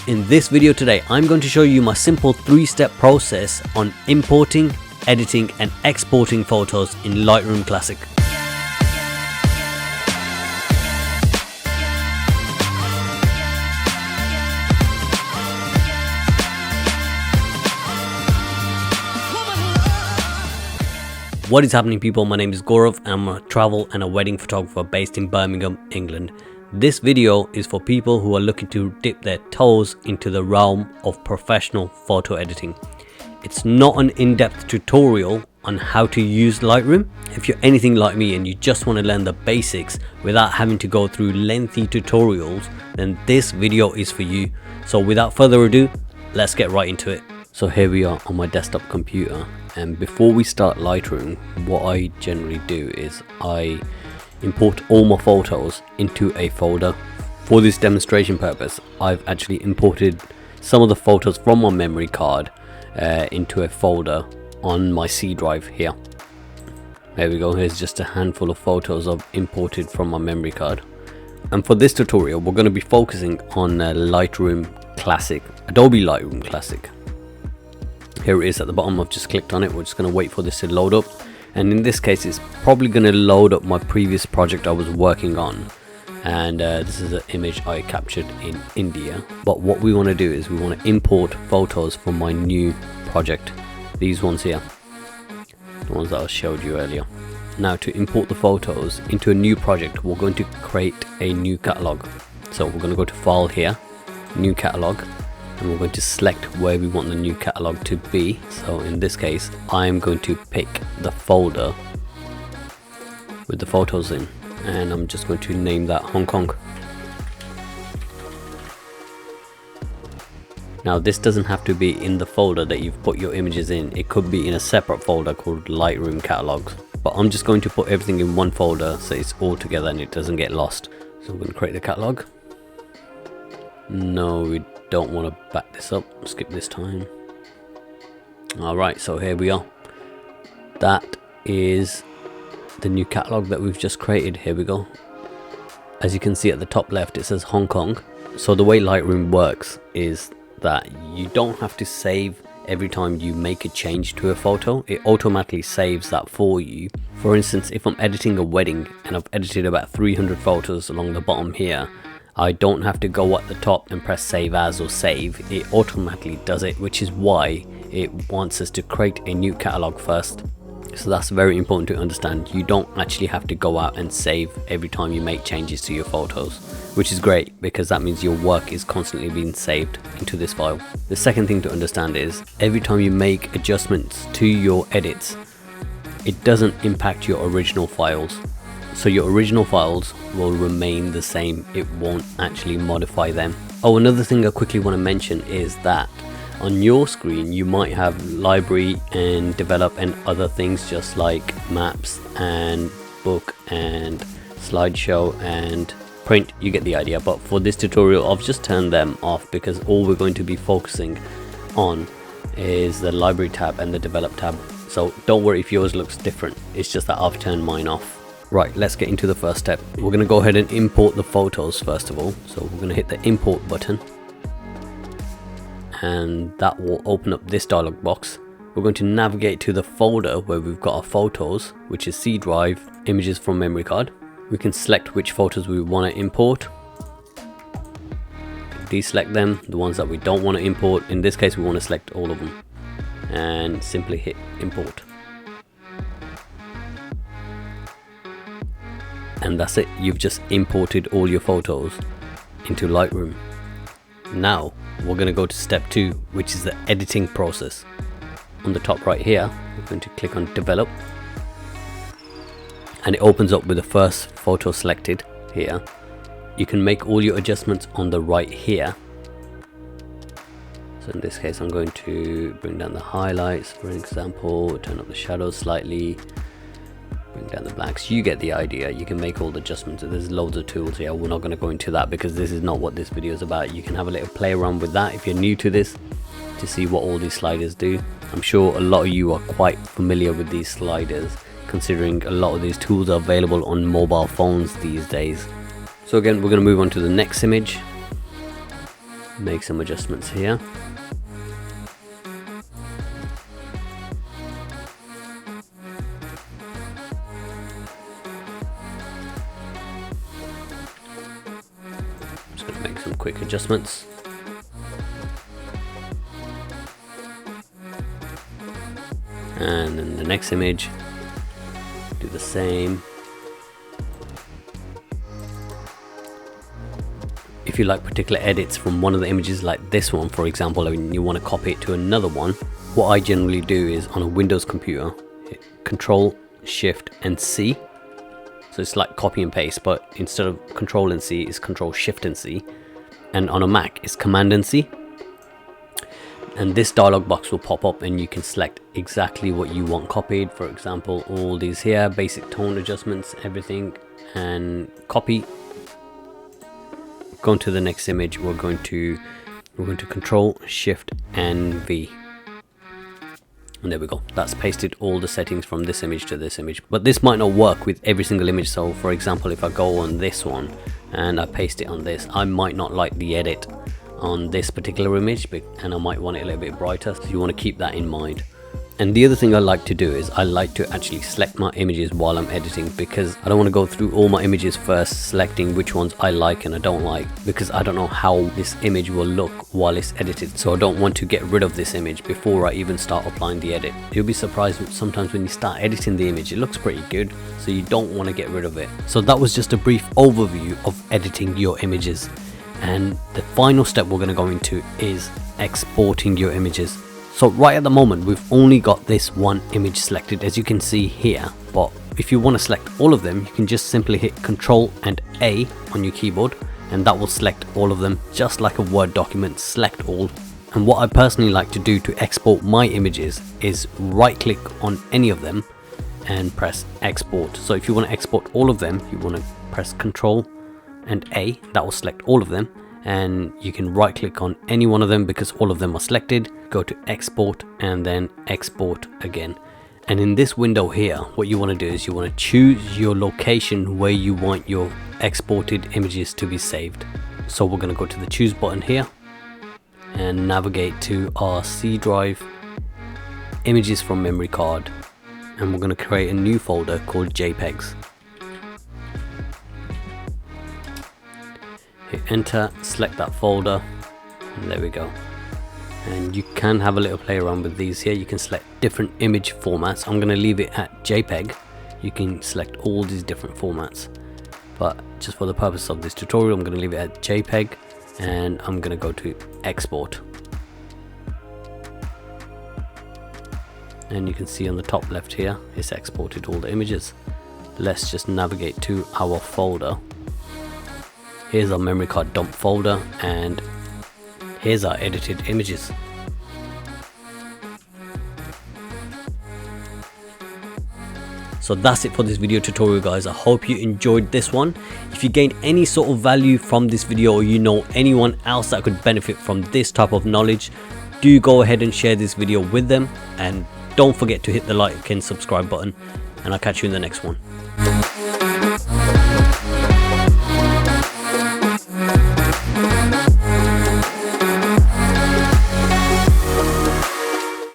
in this video today, I'm going to show you my simple 3-step process on importing, editing and exporting photos in Lightroom Classic. What is happening, people? My name is Gorav and I'm a travel and a wedding photographer based in Birmingham, England. This video is for people who are looking to dip their toes into the realm of professional photo editing. It's not an in-depth tutorial on how to use Lightroom. If you're anything like me and you just want to learn the basics without having to go through lengthy tutorials, then this video is for you. So without further ado, let's get right into it. So here we are on my desktop computer, and before we start Lightroom, what I generally do is I import all my photos into a folder. For this demonstration purpose, I've actually imported some of the photos from my memory card into a folder on my C drive here. There we go. Here's just a handful of photos I've imported from my memory card. And for this tutorial, we're going to be focusing on Lightroom Classic, Adobe Lightroom Classic. Here it is at the bottom. I've just clicked on it. We're just going to wait for this to load up, and in this case it's probably going to load up my previous project I was working on, and this is an image I captured in India. But what we want to do is we want to import photos from my new project, these ones here, the ones that I showed you earlier. Now, to import the photos into a new project, we're going to create a new catalog. So we're going to go to File here, New Catalog, and we're going to select where we want the new catalog to be. So in this case, I'm going to pick the folder with the photos in, and I'm just going to name that Hong Kong. Now, this doesn't have to be in the folder that you've put your images in. It could be in a separate folder called Lightroom Catalogs, but I'm just going to put everything in one folder so it's all together and it doesn't get lost. So I'm going to create the catalog. No, we don't want to back this up. Skip this time. Alright, so here we are. That is the new catalog that we've just created. Here we go. As you can see at the top left, it says Hong Kong. So the way Lightroom works is that you don't have to save every time you make a change to a photo. It automatically saves that for you. For instance, if I'm editing a wedding and I've edited about 300 photos along the bottom here, I don't have to go at the top and press save as or save. It automatically does it, which is why it wants us to create a new catalog first. So that's very important to understand. You don't actually have to go out and save every time you make changes to your photos, which is great because that means your work is constantly being saved into this file. The second thing to understand is every time you make adjustments to your edits, it doesn't impact your original files. So your original files will remain the same. It won't actually modify them. Oh, another thing I quickly want to mention is that on your screen you might have library and develop and other things, just like maps and book and slideshow and print. You get the idea. But for this tutorial, I've just turned them off because all we're going to be focusing on is the library tab and the develop tab. So don't worry if yours looks different. It's just that I've turned mine off. Right, let's get into the first step. We're going to go ahead and import the photos first of all. So we're going to hit the import button, and that will open up this dialog box. We're going to navigate to the folder where we've got our photos, which is C drive, images from memory card. We can select which photos we want to import, deselect them, the ones that we don't want to import. In this case, we want to select all of them and simply hit import. And that's it. You've just imported all your photos into Lightroom. Now we're going to go to step 2, which is the editing process. On the top right here, we're going to click on develop, and it opens up with the first photo selected here. You can make all your adjustments on the right here. So in this case, I'm going to bring down the highlights, for example, turn up the shadows slightly, bring down the blacks. You get the idea. You can make all the adjustments. There's loads of tools here. We're not going to go into that because this is not what this video is about. You can have a little play around with that if you're new to this, to see what all these sliders do. I'm sure a lot of you are quite familiar with these sliders, considering a lot of these tools are available on mobile phones these days. So again, we're going to move on to the next image. make some adjustments here. Just going to make some quick adjustments. And then the next image, do the same. If you like particular edits from one of the images, like this one for example, and you want to copy it to another one, what I generally do is on a Windows computer, hit Control, Shift and C. So it's like copy and paste, but instead of Control and C, it's Control, Shift and C. And on a Mac, it's Command and C. And this dialog box will pop up and you can select exactly what you want copied. For example, all these here, basic tone adjustments, everything, and copy. Going to the next image, we're going to Control, Shift and V. And there we go. That's pasted all the settings from this image to this image. But this might not work with every single image. So for example, if I go on this one and I paste it on this, I might not like the edit on this particular image, and I might want it a little bit brighter, so you want to keep that in mind. And the other thing I like to do is I like to actually select my images while I'm editing, because I don't want to go through all my images first selecting which ones I like and I don't like, because I don't know how this image will look while it's edited. So I don't want to get rid of this image before I even start applying the edit. You'll be surprised sometimes when you start editing the image, it looks pretty good, so you don't want to get rid of it. So that was just a brief overview of editing your images. And the final step we're going to go into is exporting your images. So right at the moment we've only got this one image selected, as you can see here, but if you want to select all of them, you can just simply hit Control and A on your keyboard and that will select all of them, just like a Word document, select all. And what I personally like to do to export my images is right click on any of them and press export. So if you want to export all of them, you want to press Control and A, that will select all of them, and you can right click on any one of them because all of them are selected, go to export and then export again. And in this window here, what you want to do is you want to choose your location where you want your exported images to be saved. So we're going to go to the choose button here and navigate to our C drive, images from memory card, and we're going to create a new folder called JPEGs. Hit enter, select that folder, and there we go. And you can have a little play around with these here. You can select different image formats. I'm going to leave it at JPEG. You can select all these different formats, but just for the purpose of this tutorial, I'm going to leave it at JPEG, and I'm going to go to export. And you can see on the top left here, it's exported all the images. Let's just navigate to our folder. Here's our memory card dump folder, and here's our edited images. So that's it for this video tutorial, guys. I hope you enjoyed this one. If you gained any sort of value from this video, or you know anyone else that could benefit from this type of knowledge, do go ahead and share this video with them, and don't forget to hit the like and subscribe button, and I'll catch you in the next one.